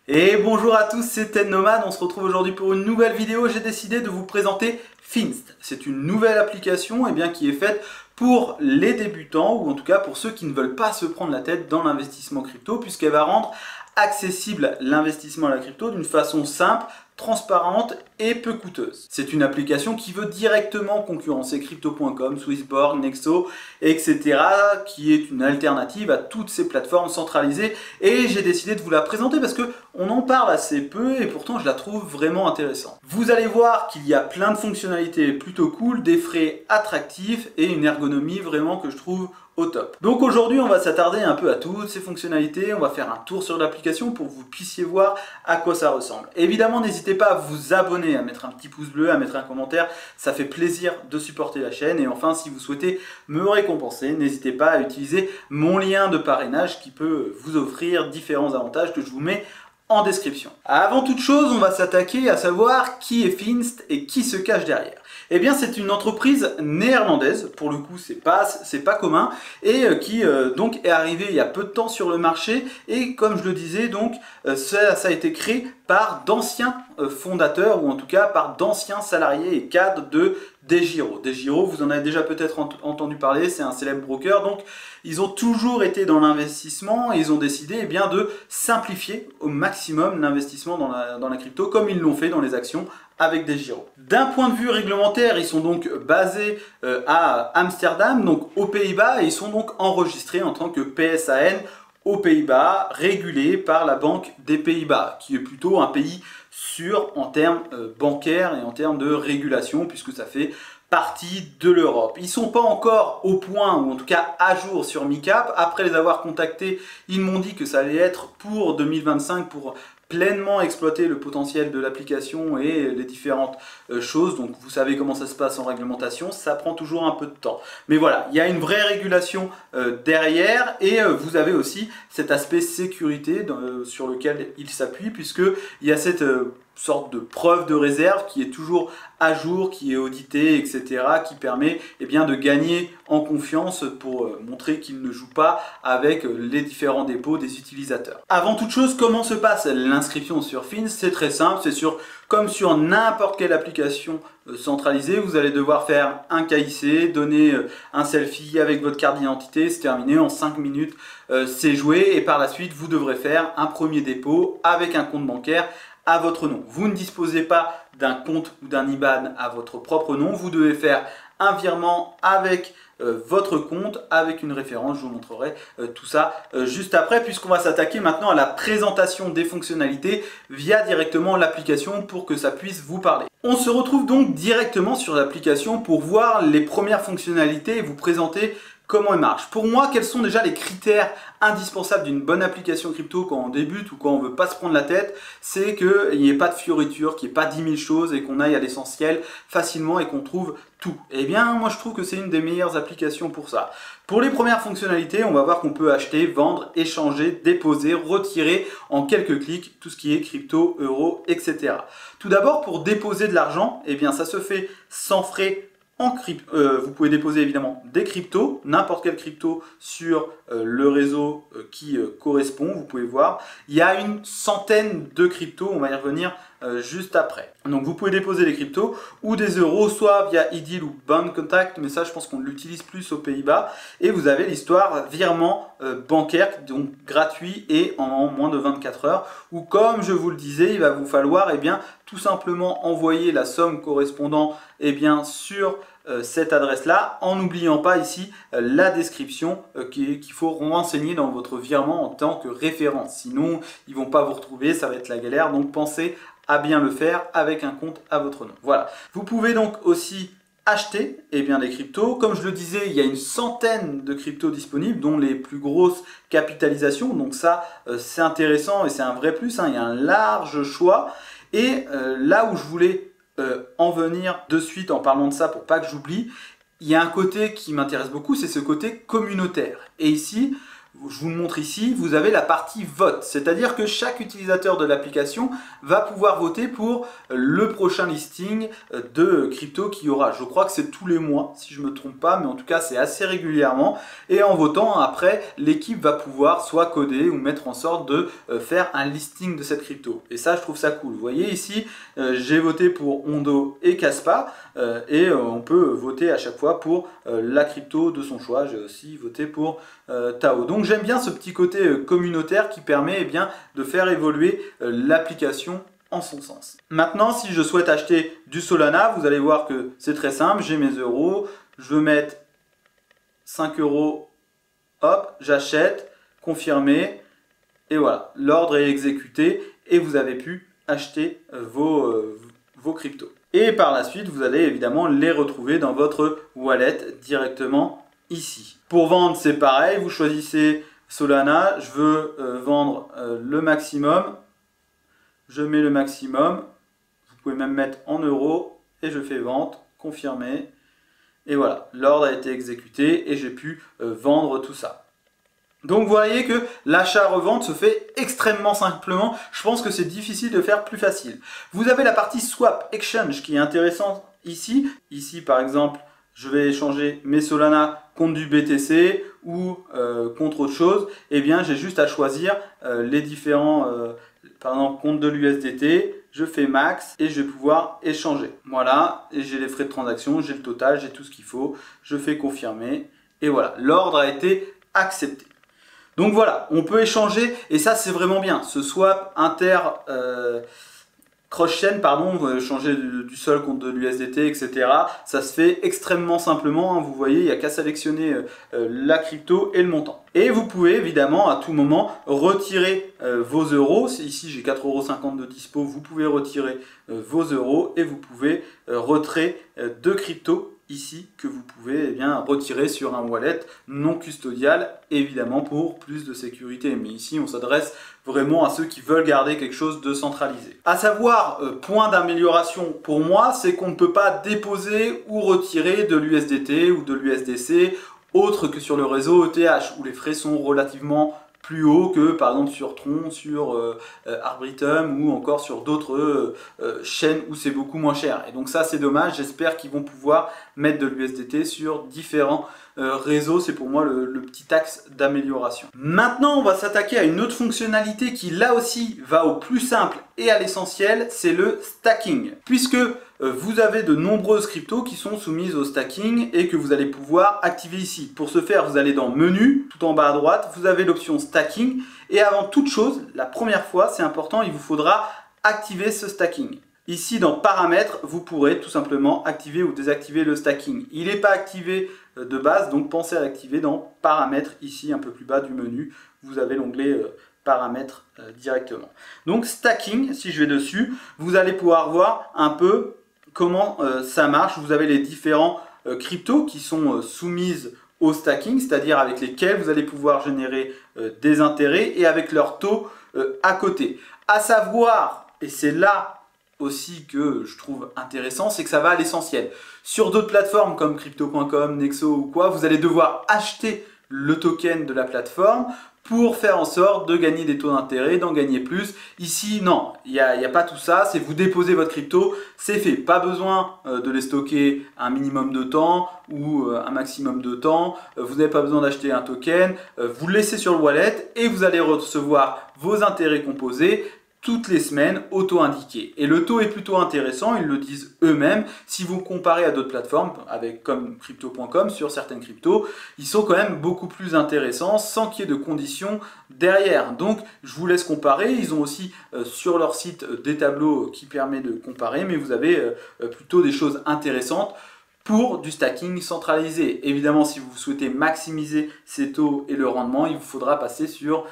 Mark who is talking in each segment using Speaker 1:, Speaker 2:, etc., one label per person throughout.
Speaker 1: Et bonjour à tous, c'est Ted Nomad, on se retrouve aujourd'hui pour une nouvelle vidéo. J'ai décidé de vous présenter Finst. C'est une nouvelle application qui est faite pour les débutants, ou en tout cas pour ceux qui ne veulent pas se prendre la tête dans l'investissement crypto, puisqu'elle va rendre accessible l'investissement à la crypto d'une façon simple, transparente et peu coûteuse. C'est une application qui veut directement concurrencer Crypto.com, Swissborg, Nexo, etc., qui est une alternative à toutes ces plateformes centralisées. Et j'ai décidé de vous la présenter parce que on en parle assez peu et pourtant je la trouve vraiment intéressante. Vous allez voir qu'il y a plein de fonctionnalités plutôt cool, des frais attractifs et une ergonomie vraiment que je trouve au top. Donc aujourd'hui on va s'attarder un peu à toutes ces fonctionnalités, on va faire un tour sur l'application pour que vous puissiez voir à quoi ça ressemble. Évidemment n'hésitez pas à vous abonner, à mettre un petit pouce bleu, à mettre un commentaire, ça fait plaisir de supporter la chaîne. Et enfin si vous souhaitez me récompenser, n'hésitez pas à utiliser mon lien de parrainage qui peut vous offrir différents avantages que je vous mets en description. Avant toute chose, on va s'attaquer à savoir qui est Finst et qui se cache derrière. Eh bien, c'est une entreprise néerlandaise, pour le coup, c'est pas commun, et qui donc est arrivée il y a peu de temps sur le marché. Et comme je le disais, donc ça a été créé par d'anciens fondateurs, ou en tout cas par d'anciens salariés et cadres de DEGIRO. DEGIRO, vous en avez déjà peut-être entendu parler, c'est un célèbre broker. Donc, ils ont toujours été dans l'investissement et ils ont décidé de simplifier au maximum l'investissement dans la crypto, comme ils l'ont fait dans les actions avec DEGIRO. D'un point de vue réglementaire, ils sont donc basés à Amsterdam, donc aux Pays-Bas, et ils sont donc enregistrés en tant que PSAN aux Pays-Bas, régulé par la Banque des Pays-Bas, qui est plutôt un pays sûr en termes bancaires et en termes de régulation, puisque ça fait partie de l'Europe. Ils ne sont pas encore au point, ou en tout cas à jour sur MiCap. Après les avoir contactés, ils m'ont dit que ça allait être pour 2025, pour pleinement exploiter le potentiel de l'application et les différentes choses. Donc vous savez comment ça se passe en réglementation, ça prend toujours un peu de temps. Mais voilà, il y a une vraie régulation derrière, et vous avez aussi cet aspect sécurité sur lequel il s'appuie, puisqu'il y a cette sorte de preuve de réserve qui est toujours à jour, qui est auditée, etc., qui permet de gagner en confiance pour montrer qu'il ne joue pas avec les différents dépôts des utilisateurs. Avant toute chose, comment se passe l'inscription sur Finst? C'est très simple, comme sur n'importe quelle application centralisée. Vous allez devoir faire un KIC, donner un selfie avec votre carte d'identité, c'est terminé, en 5 minutes c'est joué, et par la suite vous devrez faire un premier dépôt avec un compte bancaire à votre nom. Vous ne disposez pas d'un compte ou d'un IBAN à votre propre nom, vous devez faire un virement avec votre compte, avec une référence. Je vous montrerai tout ça juste après, puisqu'on va s'attaquer maintenant à la présentation des fonctionnalités via directement l'application pour que ça puisse vous parler. On se retrouve donc directement sur l'application pour voir les premières fonctionnalités et vous présenter comment elle marche. Pour moi, quels sont déjà les critères indispensables d'une bonne application crypto quand on débute ou quand on ne veut pas se prendre la tête? C'est qu'il n'y ait pas de fioritures, qu'il n'y ait pas 10 000 choses et qu'on aille à l'essentiel facilement et qu'on trouve tout. Eh bien, moi je trouve que c'est une des meilleures applications pour ça. Pour les premières fonctionnalités, on va voir qu'on peut acheter, vendre, échanger, déposer, retirer en quelques clics tout ce qui est crypto, euro, etc. Tout d'abord, pour déposer de l'argent, eh bien ça se fait sans frais. Vous pouvez déposer évidemment des cryptos, n'importe quel crypto sur le réseau qui correspond, vous pouvez voir. Il y a une centaine de cryptos, on va y revenir juste après. Donc vous pouvez déposer des cryptos ou des euros, soit via iDeal ou Bancontact, mais ça je pense qu'on l'utilise plus aux Pays-Bas. Et vous avez l'histoire virement bancaire, donc gratuit et en moins de 24 heures, où comme je vous le disais, il va vous falloir tout simplement envoyer la somme correspondant sur cette adresse-là, en n'oubliant pas ici la description qu'il faut renseigner dans votre virement en tant que référence. Sinon, ils ne vont pas vous retrouver, ça va être la galère. Donc pensez à bien le faire avec un compte à votre nom. Voilà. Vous pouvez donc aussi acheter des cryptos. Comme je le disais, il y a une centaine de cryptos disponibles, dont les plus grosses capitalisations. Donc ça, c'est intéressant et c'est un vrai plus. Il y a un large choix. Et là où je voulais en venir de suite en parlant de ça pour pas que j'oublie, il y a un côté qui m'intéresse beaucoup, c'est ce côté communautaire. Et ici, je vous le montre ici, vous avez la partie vote. C'est-à-dire que chaque utilisateur de l'application va pouvoir voter pour le prochain listing de crypto qu'il y aura. Je crois que c'est tous les mois, si je ne me trompe pas, mais en tout cas c'est assez régulièrement. Et en votant, après, l'équipe va pouvoir soit coder ou mettre en sorte de faire un listing de cette crypto. Et ça, je trouve ça cool. Vous voyez ici, j'ai voté pour Ondo et Kaspa, et on peut voter à chaque fois pour la crypto de son choix. J'ai aussi voté pour Tao. Donc j'aime bien ce petit côté communautaire qui permet eh bien, de faire évoluer l'application en son sens. Maintenant, si je souhaite acheter du Solana, vous allez voir que c'est très simple. J'ai mes euros, je veux mettre 5 euros, hop, j'achète, confirmer, et voilà, l'ordre est exécuté et vous avez pu acheter vos cryptos. Et par la suite, vous allez évidemment les retrouver dans votre wallet directement ici. Pour vendre, c'est pareil, vous choisissez Solana, je veux vendre le maximum, je mets le maximum, vous pouvez même mettre en euros, et je fais vente, confirmer, et voilà, l'ordre a été exécuté et j'ai pu vendre tout ça. Donc vous voyez que l'achat-revente se fait extrêmement simplement. Je pense que c'est difficile de faire plus facile. Vous avez la partie Swap Exchange qui est intéressante ici. Ici par exemple, je vais échanger mes Solana contre du BTC ou contre autre chose. Eh bien j'ai juste à choisir les différents, par exemple contre de l'USDT. Je fais max et je vais pouvoir échanger. Voilà, et j'ai les frais de transaction, j'ai le total, j'ai tout ce qu'il faut. Je fais confirmer et voilà, l'ordre a été accepté. Donc voilà, on peut échanger et ça c'est vraiment bien. Ce swap cross-chain, pardon, changer du sol contre de l'USDT, etc. Ça se fait extrêmement simplement. Hein. Vous voyez, il n'y a qu'à sélectionner la crypto et le montant. Et vous pouvez évidemment à tout moment retirer vos euros. Ici j'ai 4,50 € de dispo. Vous pouvez retirer vos euros et vous pouvez retrait de crypto ici que vous pouvez eh bien, retirer sur un wallet non custodial, évidemment pour plus de sécurité. Mais ici, on s'adresse vraiment à ceux qui veulent garder quelque chose de centralisé. À savoir, point d'amélioration pour moi, c'est qu'on ne peut pas déposer ou retirer de l'USDT ou de l'USDC autre que sur le réseau ETH, où les frais sont relativement plus haut que par exemple sur Tron, sur Arbitrum ou encore sur d'autres chaînes où c'est beaucoup moins cher. Et donc ça c'est dommage, j'espère qu'ils vont pouvoir mettre de l'USDT sur différents réseaux, c'est pour moi le petit axe d'amélioration. Maintenant on va s'attaquer à une autre fonctionnalité qui là aussi va au plus simple et à l'essentiel, c'est le stacking. Puisque vous avez de nombreuses cryptos qui sont soumises au stacking et que vous allez pouvoir activer ici. Pour ce faire, vous allez dans Menu, tout en bas à droite, vous avez l'option stacking. Et avant toute chose, la première fois, c'est important, il vous faudra activer ce stacking. Ici, dans Paramètres, vous pourrez tout simplement activer ou désactiver le stacking. Il n'est pas activé de base, donc pensez à l'activer dans Paramètres, ici un peu plus bas du menu. Vous avez l'onglet Paramètres directement. Donc stacking, si je vais dessus, vous allez pouvoir voir un peu comment ça marche. Vous avez les différents cryptos qui sont soumises au stacking, c'est-à-dire avec lesquels vous allez pouvoir générer des intérêts et avec leur taux à côté. À savoir, et c'est là aussi que je trouve intéressant, c'est que ça va à l'essentiel. Sur d'autres plateformes comme crypto.com, Nexo ou quoi, vous allez devoir acheter le token de la plateforme pour faire en sorte de gagner des taux d'intérêt, d'en gagner plus. Ici, non, il n'y a pas tout ça, c'est vous déposez votre crypto, c'est fait. Pas besoin de les stocker un minimum de temps ou un maximum de temps. Vous n'avez pas besoin d'acheter un token, vous le laissez sur le wallet et vous allez recevoir vos intérêts composés toutes les semaines auto-indiqués. Et le taux est plutôt intéressant, ils le disent eux-mêmes. Si vous comparez à d'autres plateformes, comme crypto.com, sur certaines cryptos, ils sont quand même beaucoup plus intéressants sans qu'il y ait de conditions derrière. Donc, je vous laisse comparer. Ils ont aussi sur leur site des tableaux qui permettent de comparer, mais vous avez plutôt des choses intéressantes pour du stacking centralisé. Évidemment, si vous souhaitez maximiser ces taux et le rendement, il vous faudra passer sur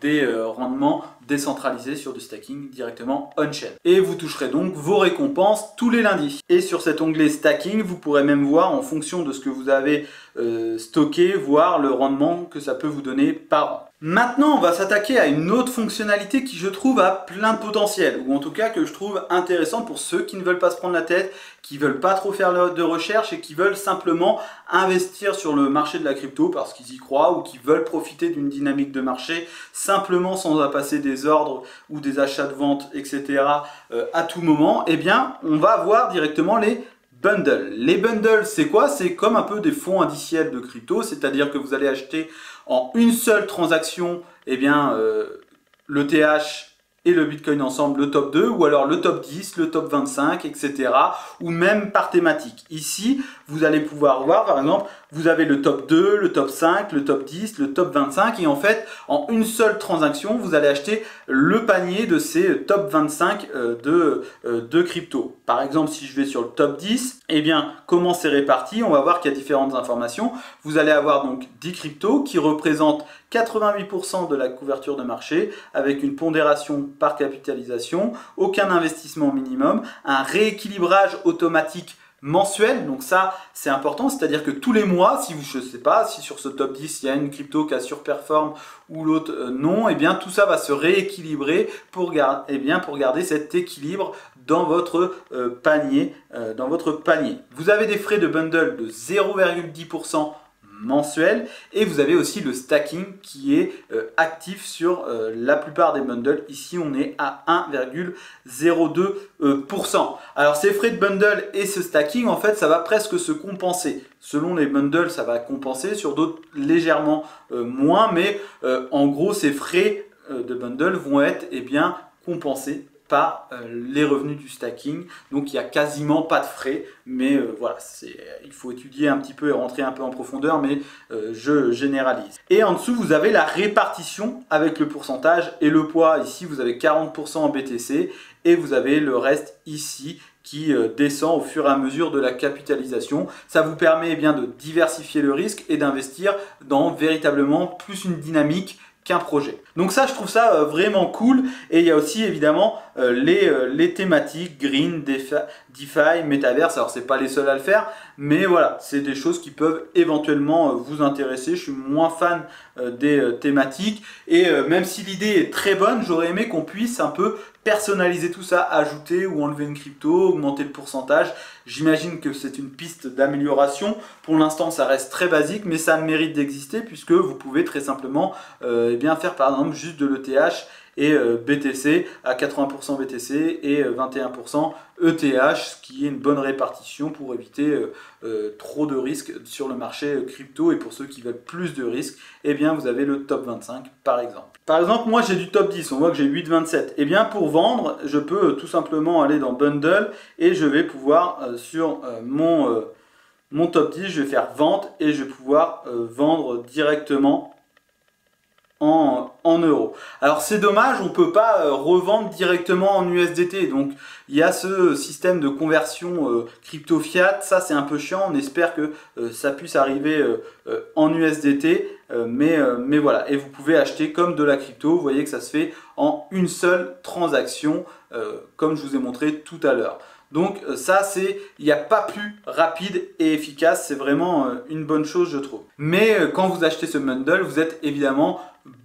Speaker 1: des rendements décentralisés, sur du stacking directement on-chain. Et vous toucherez donc vos récompenses tous les lundis. Et sur cet onglet stacking, vous pourrez même voir en fonction de ce que vous avez stocké, voir le rendement que ça peut vous donner par an. Maintenant, on va s'attaquer à une autre fonctionnalité qui, je trouve, a plein de potentiel, ou en tout cas que je trouve intéressante pour ceux qui ne veulent pas se prendre la tête, qui veulent pas trop faire de recherche et qui veulent simplement investir sur le marché de la crypto parce qu'ils y croient ou qui veulent profiter d'une dynamique de marché simplement sans passer des ordres ou des achats de vente, etc. À tout moment. Eh bien, on va voir directement les bundles. Les bundles, c'est quoi? C'est comme un peu des fonds indiciels de crypto, c'est-à-dire que vous allez acheter en une seule transaction, eh bien, le TH et le Bitcoin ensemble, le top 2, ou alors le top 10, le top 25, etc. Ou même par thématique. Ici, vous allez pouvoir voir, par exemple, vous avez le top 2, le top 5, le top 10, le top 25, et en fait, en une seule transaction, vous allez acheter le panier de ces top 25 de crypto. Par exemple, si je vais sur le top 10, eh bien, comment c'est réparti? On va voir qu'il y a différentes informations. Vous allez avoir donc 10 cryptos qui représentent 88% de la couverture de marché avec une pondération par capitalisation, aucun investissement minimum, un rééquilibrage automatique mensuel, donc ça c'est important, c'est-à-dire que tous les mois, si vous, je sais pas, si sur ce top 10 il y a une crypto qui a surperforme ou l'autre non, et bien tout ça va se rééquilibrer pour garder cet équilibre dans votre panier, Vous avez des frais de bundle de 0,10% mensuel et vous avez aussi le stacking qui est actif sur la plupart des bundles. Ici on est à 1,02%. Alors ces frais de bundle et ce stacking, en fait ça va presque se compenser. Selon les bundles ça va compenser, sur d'autres légèrement moins, mais en gros ces frais de bundle vont être compensés par les revenus du stacking, donc il n'y a quasiment pas de frais, mais voilà, il faut étudier un petit peu et rentrer un peu en profondeur, mais je généralise. Et en dessous vous avez la répartition avec le pourcentage et le poids. Ici vous avez 40% en BTC et vous avez le reste ici qui descend au fur et à mesure de la capitalisation. Ça vous permet de diversifier le risque et d'investir dans véritablement plus une dynamique qu'un projet. Donc ça, je trouve ça vraiment cool. Et il y a aussi évidemment les thématiques green, DeFi, Metaverse. Alors c'est pas les seuls à le faire, mais voilà, c'est des choses qui peuvent éventuellement vous intéresser. Je suis moins fan des thématiques et même si l'idée est très bonne, j'aurais aimé qu'on puisse un peu personnaliser tout ça, ajouter ou enlever une crypto, augmenter le pourcentage. J'imagine que c'est une piste d'amélioration. Pour l'instant, ça reste très basique, mais ça mérite d'exister puisque vous pouvez très simplement faire par exemple juste de l'ETH et BTC à 80% BTC et 21% ETH, ce qui est une bonne répartition pour éviter trop de risques sur le marché crypto. Et pour ceux qui veulent plus de risques, vous avez le top 25 par exemple. Par exemple, moi j'ai du top 10, on voit que j'ai 8,27. Pour vendre, je peux tout simplement aller dans Bundle et je vais pouvoir sur mon top 10, je vais faire vente et je vais pouvoir vendre directement en euros. Alors c'est dommage, on ne peut pas revendre directement en USDT, donc il y a ce système de conversion crypto fiat, ça c'est un peu chiant, on espère que ça puisse arriver en USDT, mais voilà, et vous pouvez acheter comme de la crypto, vous voyez que ça se fait en une seule transaction, comme je vous ai montré tout à l'heure. Donc ça, il n'y a pas plus rapide et efficace, c'est vraiment une bonne chose je trouve. Mais quand vous achetez ce bundle, vous êtes évidemment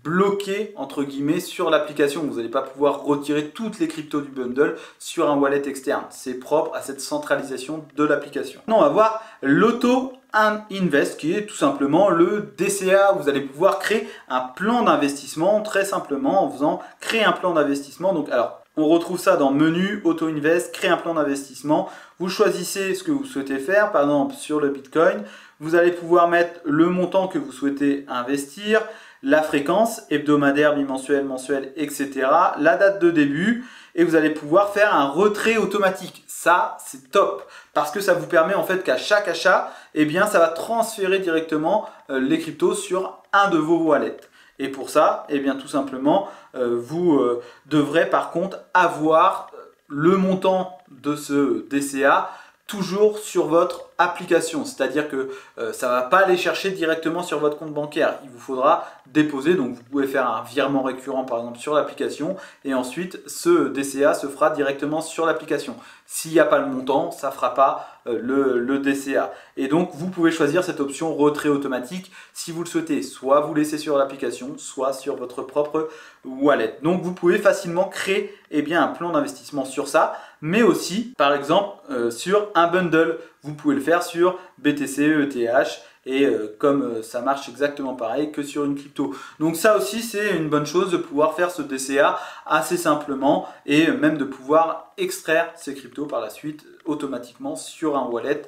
Speaker 1: bloqué entre guillemets sur l'application. Vous n'allez pas pouvoir retirer toutes les cryptos du bundle sur un wallet externe. C'est propre à cette centralisation de l'application. Maintenant, on va voir l'Auto Invest qui est tout simplement le DCA. Vous allez pouvoir créer un plan d'investissement très simplement en faisant créer un plan d'investissement. Donc alors, on retrouve ça dans menu, Auto Invest, créer un plan d'investissement. Vous choisissez ce que vous souhaitez faire, par exemple sur le Bitcoin. Vous allez pouvoir mettre le montant que vous souhaitez investir, la fréquence hebdomadaire, bimensuelle, mensuelle, etc. La date de début et vous allez pouvoir faire un retrait automatique. Ça, c'est top parce que ça vous permet en fait qu'à chaque achat, ça va transférer directement les cryptos sur un de vos wallets. Et pour ça, tout simplement, vous devrez par contre avoir le montant de ce DCA toujours sur votre application, c'est-à-dire que ça ne va pas aller chercher directement sur votre compte bancaire. Il vous faudra déposer, donc vous pouvez faire un virement récurrent par exemple sur l'application et ensuite ce DCA se fera directement sur l'application. S'il n'y a pas le montant, ça ne fera pas le DCA. Et donc vous pouvez choisir cette option retrait automatique si vous le souhaitez, soit vous laissez sur l'application, soit sur votre propre wallet. Donc vous pouvez facilement créer un plan d'investissement sur ça, mais aussi par exemple sur un bundle. Vous pouvez le faire sur BTC, ETH et comme ça marche exactement pareil que sur une crypto. Donc ça aussi c'est une bonne chose de pouvoir faire ce DCA assez simplement et même de pouvoir extraire ces cryptos par la suite automatiquement sur un wallet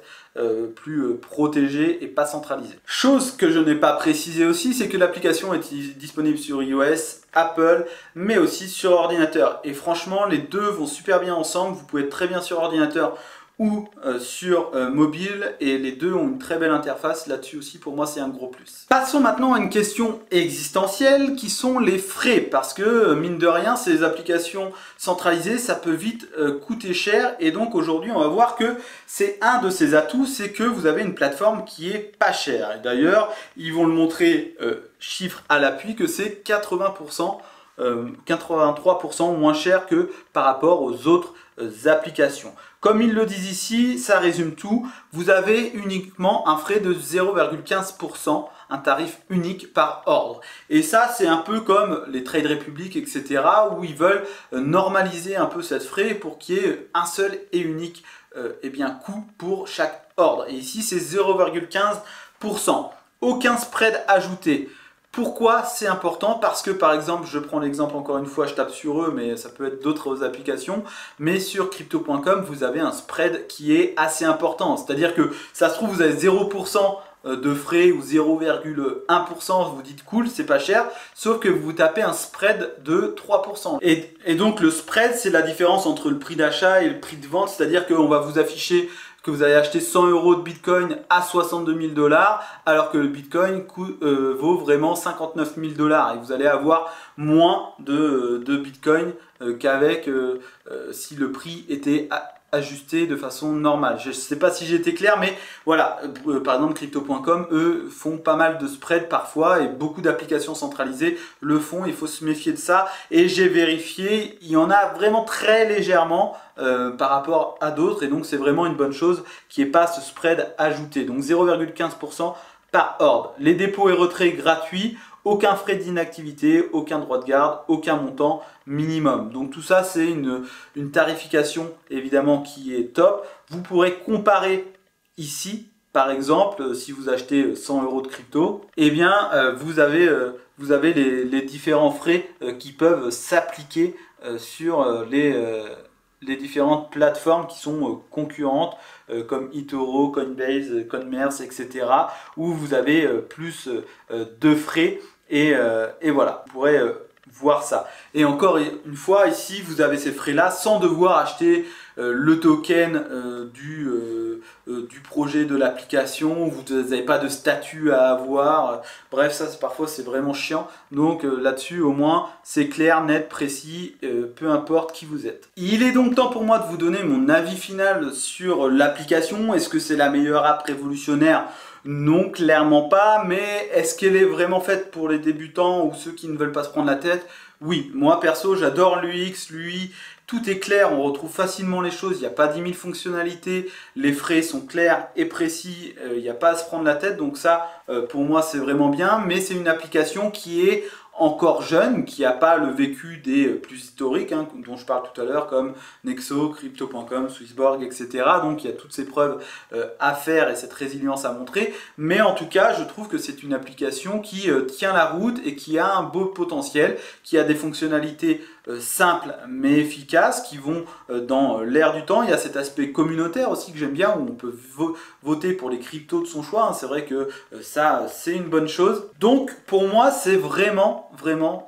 Speaker 1: plus protégé et pas centralisé. Chose que je n'ai pas précisé aussi, c'est que l'application est disponible sur iOS, Apple, mais aussi sur ordinateur. Et franchement, les deux vont super bien ensemble. Vous pouvez être très bien sur ordinateur ou sur mobile et les deux ont une très belle interface. Là-dessus aussi, pour moi, c'est un gros plus. Passons maintenant à une question existentielle qui sont les frais, parce que mine de rien, ces applications centralisées, ça peut vite coûter cher et donc aujourd'hui, on va voir que c'est un de ses atouts, c'est que vous avez une plateforme qui est pas chère. Et d'ailleurs, ils vont le montrer chiffre à l'appui que c'est 80%, 83% moins cher que par rapport aux autres applications. Comme ils le disent ici, ça résume tout. Vous avez uniquement un frais de 0,15%, un tarif unique par ordre. Et ça, c'est un peu comme les Trade Republic, etc., où ils veulent normaliser un peu cette frais pour qu'il y ait un seul et unique coût pour chaque ordre. Et ici, c'est 0,15%. Aucun spread ajouté. Pourquoi c'est important? Parce que par exemple, je prends l'exemple encore une fois, je tape sur eux, mais ça peut être d'autres applications, mais sur crypto.com, vous avez un spread qui est assez important. C'est-à-dire que ça se trouve, vous avez 0% de frais ou 0,1%, vous dites cool, c'est pas cher, sauf que vous tapez un spread de 3%. Et donc le spread, c'est la différence entre le prix d'achat et le prix de vente, c'est-à-dire qu'on va vous afficher que vous allez acheter 100 € de Bitcoin à 62 000 $, alors que le Bitcoin vaut vraiment 59 000 $. Et vous allez avoir moins de Bitcoin qu'avec si le prix était ajusté de façon normale. Je ne sais pas si j'ai été clair, mais voilà, par exemple crypto.com, eux font pas mal de spread parfois et beaucoup d'applications centralisées le font, il faut se méfier de ça. Et j'ai vérifié, il y en a vraiment très légèrement par rapport à d'autres et donc c'est vraiment une bonne chose qu'il n'y ait pas ce spread ajouté. Donc 0,15% par ordre. Les dépôts et retraits gratuits, aucun frais d'inactivité, aucun droit de garde, aucun montant minimum. Donc tout ça, c'est une tarification évidemment qui est top. Vous pourrez comparer ici, par exemple, si vous achetez 100 € de crypto, vous avez les différents frais qui peuvent s'appliquer sur les différentes plateformes qui sont concurrentes comme eToro, Coinbase, Converse, etc. où vous avez plus de frais et voilà, vous pourrez voir ça. Et encore une fois, ici, vous avez ces frais-là sans devoir acheter le token du projet de l'application. Vous n'avez pas de statut à avoir. Bref, ça, parfois, c'est vraiment chiant. Donc là-dessus, au moins, c'est clair, net, précis, peu importe qui vous êtes. Il est donc temps pour moi de vous donner mon avis final sur l'application. Est-ce que c'est la meilleure app révolutionnaire ? Non, clairement pas, mais est-ce qu'elle est vraiment faite pour les débutants ou ceux qui ne veulent pas se prendre la tête? Oui, moi perso, j'adore l'UX, l'UI, tout est clair, on retrouve facilement les choses, il n'y a pas 10 000 fonctionnalités, les frais sont clairs et précis, il n'y a pas à se prendre la tête, donc ça, pour moi, c'est vraiment bien, mais c'est une application qui est encore jeune, qui n'a pas le vécu des plus historiques, dont je parle tout à l'heure, comme Nexo, Crypto.com, Swissborg, etc. Donc il y a toutes ces preuves à faire et cette résilience à montrer. Mais en tout cas, je trouve que c'est une application qui tient la route et qui a un beau potentiel, qui a des fonctionnalités simples mais efficaces, qui vont dans l'air du temps. Il y a cet aspect communautaire aussi que j'aime bien, où on peut voter pour les cryptos de son choix. C'est vrai que ça, c'est une bonne chose. Donc pour moi, c'est vraiment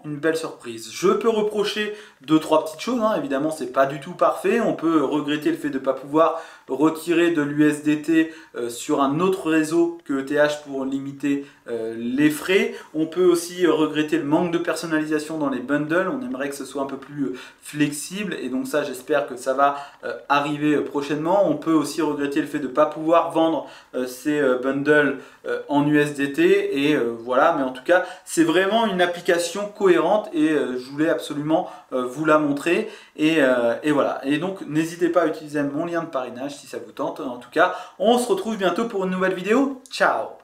Speaker 1: une belle surprise. Je peux reprocher 2-3 petites choses, évidemment c'est pas du tout parfait, on peut regretter le fait de ne pas pouvoir retirer de l'USDT sur un autre réseau que ETH pour limiter les frais. On peut aussi regretter le manque de personnalisation dans les bundles, on aimerait que ce soit un peu plus flexible, et donc ça j'espère que ça va arriver prochainement. On peut aussi regretter le fait de ne pas pouvoir vendre ces bundles en USDT, et voilà, mais en tout cas c'est vraiment une application cohérente, et je voulais absolument vous la montrer, et voilà. Et donc n'hésitez pas à utiliser mon lien de parrainage si ça vous tente. En tout cas, on se retrouve bientôt pour une nouvelle vidéo. Ciao!